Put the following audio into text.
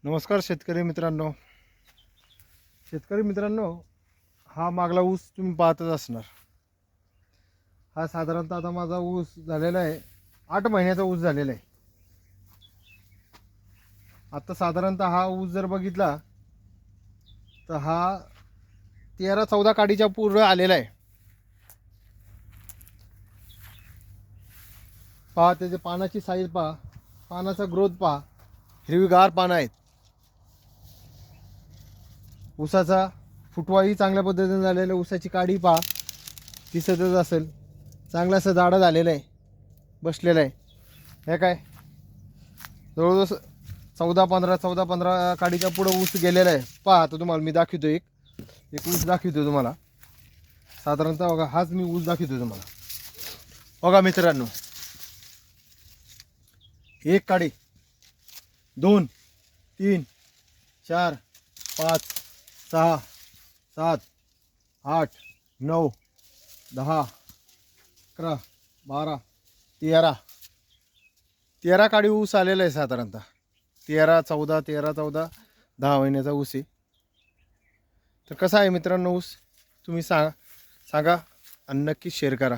नमस्कार शेतकरी मित्रांनो. हा मागला ऊस तुम्ही पाहतच असणार. हा साधारणतः आता माझा ऊस झालेला आहे, 8 महिन्याचा ऊस झालेला आहे. आता साधारणतः हा ऊस जर बघितला तर हा 13-14 काडीच्या पूर्ण आलेला आहे. पहा त्याचे पानाची साईज पहा, पानाचा ग्रोथ पहा, हिरवीगार पानं आहेत. ऊसाचा फुटवाही चांगल्या पद्धतीने झालेला. ऊसाची काडी पहा, दिसतच असेल, चांगला असं जाडं झालेलं आहे, बसलेलं आहे. हे काय जवळजवळ 14-15 काडीच्या पुढं ऊस गेलेला आहे. पहा आता तुम्हाला मी दाखवतो, एक ऊस दाखवतो तुम्हाला. साधारणतः बघा, हाच मी ऊस दाखवतो तुम्हाला. बघा मित्रांनो, 1 काडी, 2, 3, 4, 5, 6, 7, 8, 9, 10, 11, 12, 13 काडी ऊस आलेला आहे. साधारणतः 13-14 10 महिन्याचा ऊस आहे. तर कसा आहे मित्रांनो ऊस, तुम्ही सांगा आणि नक्की शेअर करा.